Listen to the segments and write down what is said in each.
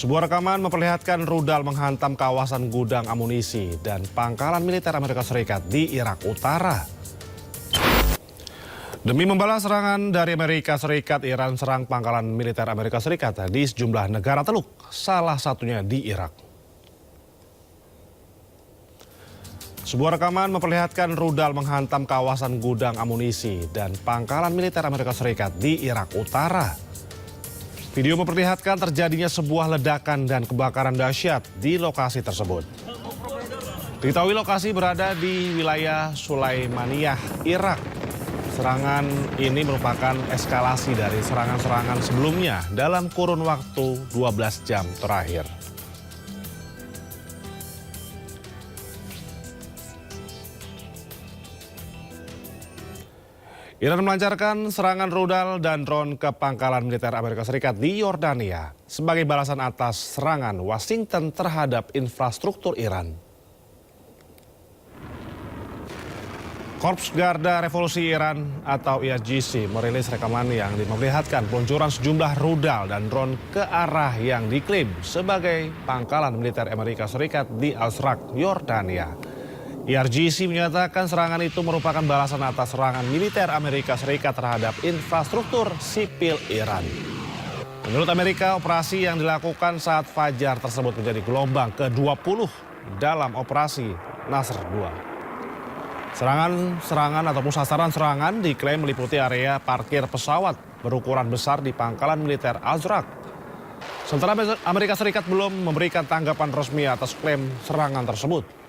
Sebuah rekaman memperlihatkan rudal menghantam kawasan gudang amunisi dan pangkalan militer Amerika Serikat di Irak Utara. Demi membalas serangan dari Amerika Serikat, Iran serang pangkalan militer Amerika Serikat di sejumlah negara Teluk, salah satunya di Irak. Sebuah rekaman memperlihatkan rudal menghantam kawasan gudang amunisi dan pangkalan militer Amerika Serikat di Irak Utara. Video memperlihatkan terjadinya sebuah ledakan dan kebakaran dahsyat di lokasi tersebut. Diketahui lokasi berada di wilayah Sulaimaniyah, Irak. Serangan ini merupakan eskalasi dari serangan-serangan sebelumnya dalam kurun waktu 12 jam terakhir. Iran melancarkan serangan rudal dan drone ke pangkalan militer Amerika Serikat di Yordania sebagai balasan atas serangan Washington terhadap infrastruktur Iran. Korps Garda Revolusi Iran atau IRGC merilis rekaman yang memperlihatkan peluncuran sejumlah rudal dan drone ke arah yang diklaim sebagai pangkalan militer Amerika Serikat di Al-Sraq, Yordania. IRGC menyatakan serangan itu merupakan balasan atas serangan militer Amerika Serikat terhadap infrastruktur sipil Iran. Menurut Amerika, operasi yang dilakukan saat Fajar tersebut menjadi gelombang ke-20 dalam operasi Nasr II. Serangan ataupun sasaran serangan diklaim meliputi area parkir pesawat berukuran besar di pangkalan militer Al-Sraq. Sementara Amerika Serikat belum memberikan tanggapan resmi atas klaim serangan tersebut.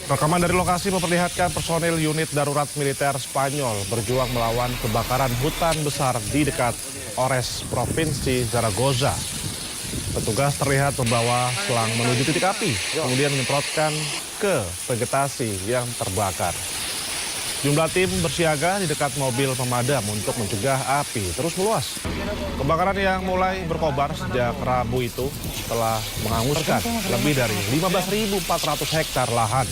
Rekaman dari lokasi memperlihatkan personil unit darurat militer Spanyol berjuang melawan kebakaran hutan besar di dekat Ores, Provinsi Zaragoza. Petugas terlihat membawa selang menuju titik api, kemudian menyemprotkan ke vegetasi yang terbakar. Jumlah tim bersiaga di dekat mobil pemadam untuk mencegah api terus meluas. Kebakaran yang mulai berkobar sejak Rabu itu telah menghanguskan lebih dari 15.400 hektar lahan.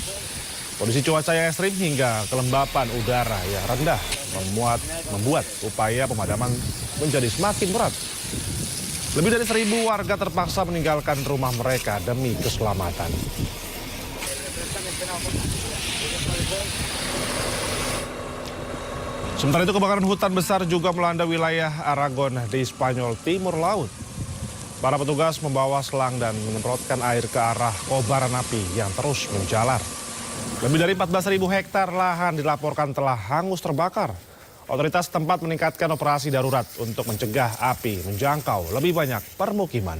Kondisi cuaca yang ekstrim hingga kelembapan udara yang rendah membuat upaya pemadaman menjadi semakin berat. Lebih dari 1.000 warga terpaksa meninggalkan rumah mereka demi keselamatan. Sementara itu kebakaran hutan besar juga melanda wilayah Aragon di Spanyol Timur Laut. Para petugas membawa selang dan menyemprotkan air ke arah kobaran api yang terus menjalar. Lebih dari 14.000 hektar lahan dilaporkan telah hangus terbakar. Otoritas setempat meningkatkan operasi darurat untuk mencegah api menjangkau lebih banyak permukiman.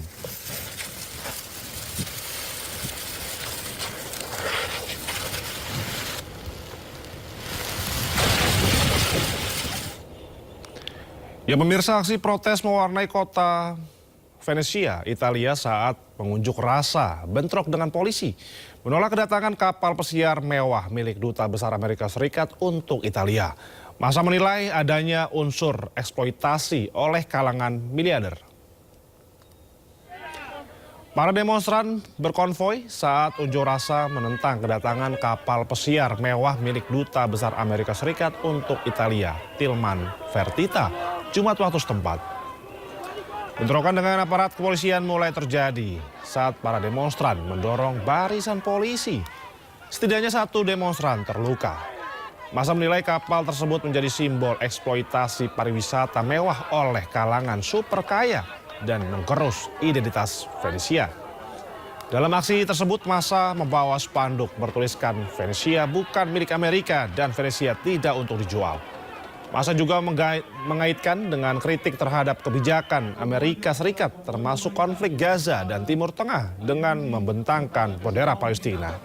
Ya pemirsa, aksi protes mewarnai kota Venesia, Italia saat pengunjuk rasa bentrok dengan polisi menolak kedatangan kapal pesiar mewah milik Duta Besar Amerika Serikat untuk Italia. Massa menilai adanya unsur eksploitasi oleh kalangan miliarder. Para demonstran berkonvoi saat unjuk rasa menentang kedatangan kapal pesiar mewah milik Duta Besar Amerika Serikat untuk Italia, Tilman Fertitta, Jumat waktu setempat. Bentrokan dengan aparat kepolisian mulai terjadi saat para demonstran mendorong barisan polisi. Setidaknya satu demonstran terluka. Massa menilai kapal tersebut menjadi simbol eksploitasi pariwisata mewah oleh kalangan super kaya dan menggerus identitas Venesia. Dalam aksi tersebut, massa membawa spanduk bertuliskan Venesia bukan milik Amerika dan Venesia tidak untuk dijual. Massa juga mengaitkan dengan kritik terhadap kebijakan Amerika Serikat termasuk konflik Gaza dan Timur Tengah dengan membentangkan bendera Palestina.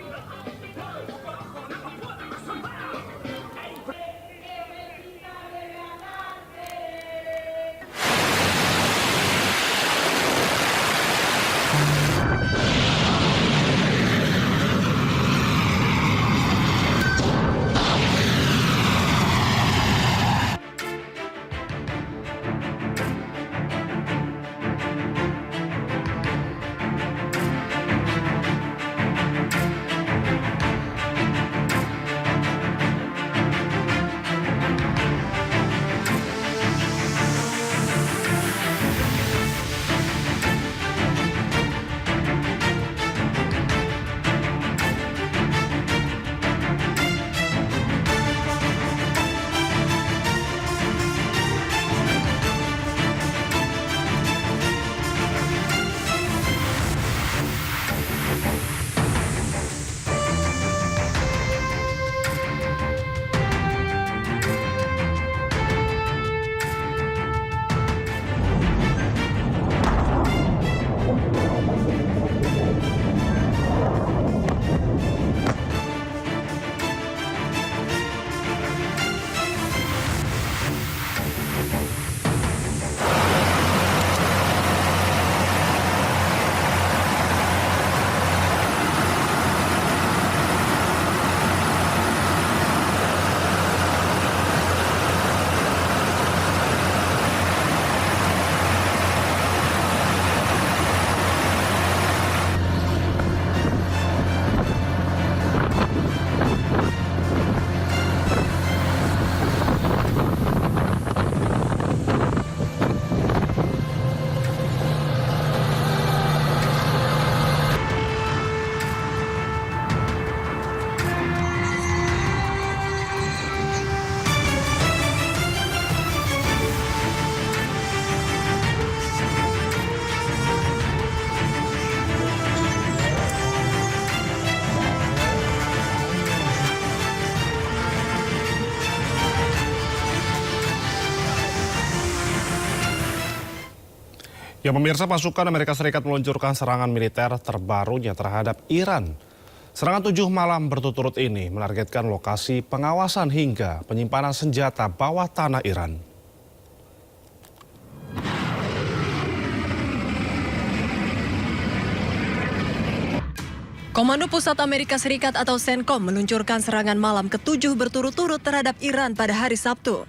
Ya, pemirsa, pasukan Amerika Serikat meluncurkan serangan militer terbarunya terhadap Iran. Serangan 7 malam berturut-turut ini menargetkan lokasi pengawasan hingga penyimpanan senjata bawah tanah Iran. Komando Pusat Amerika Serikat atau CENTCOM meluncurkan serangan malam ke-7 berturut-turut terhadap Iran pada hari Sabtu.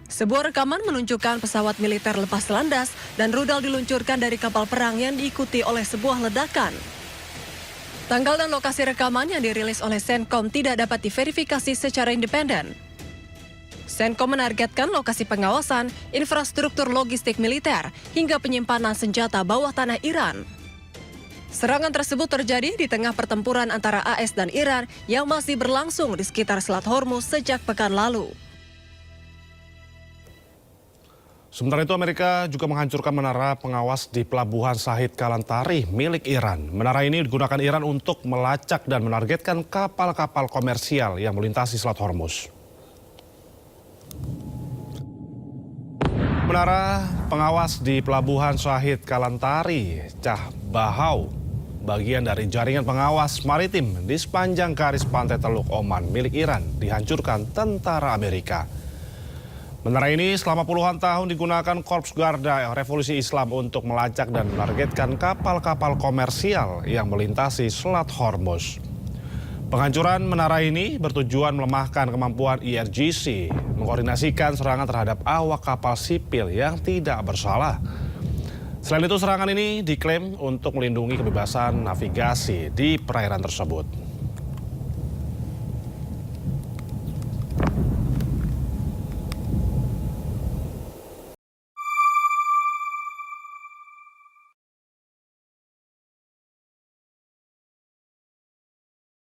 Sebuah rekaman menunjukkan pesawat militer lepas landas dan rudal diluncurkan dari kapal perang yang diikuti oleh sebuah ledakan. Tanggal dan lokasi rekaman yang dirilis oleh CENTCOM tidak dapat diverifikasi secara independen. CENTCOM menargetkan lokasi pengawasan, infrastruktur logistik militer, hingga penyimpanan senjata bawah tanah Iran. Serangan tersebut terjadi di tengah pertempuran antara AS dan Iran yang masih berlangsung di sekitar Selat Hormuz sejak pekan lalu. Sementara itu, Amerika juga menghancurkan menara pengawas di Pelabuhan Shahid Kalantari milik Iran. Menara ini digunakan Iran untuk melacak dan menargetkan kapal-kapal komersial yang melintasi Selat Hormuz. Menara pengawas di Pelabuhan Shahid Kalantari, Cah Bahau, bagian dari jaringan pengawas maritim di sepanjang garis pantai Teluk Oman milik Iran, dihancurkan tentara Amerika. Menara ini selama puluhan tahun digunakan Korps Garda Revolusi Islam untuk melacak dan menargetkan kapal-kapal komersial yang melintasi Selat Hormuz. Penghancuran menara ini bertujuan melemahkan kemampuan IRGC mengkoordinasikan serangan terhadap awak kapal sipil yang tidak bersalah. Selain itu, serangan ini diklaim untuk melindungi kebebasan navigasi di perairan tersebut.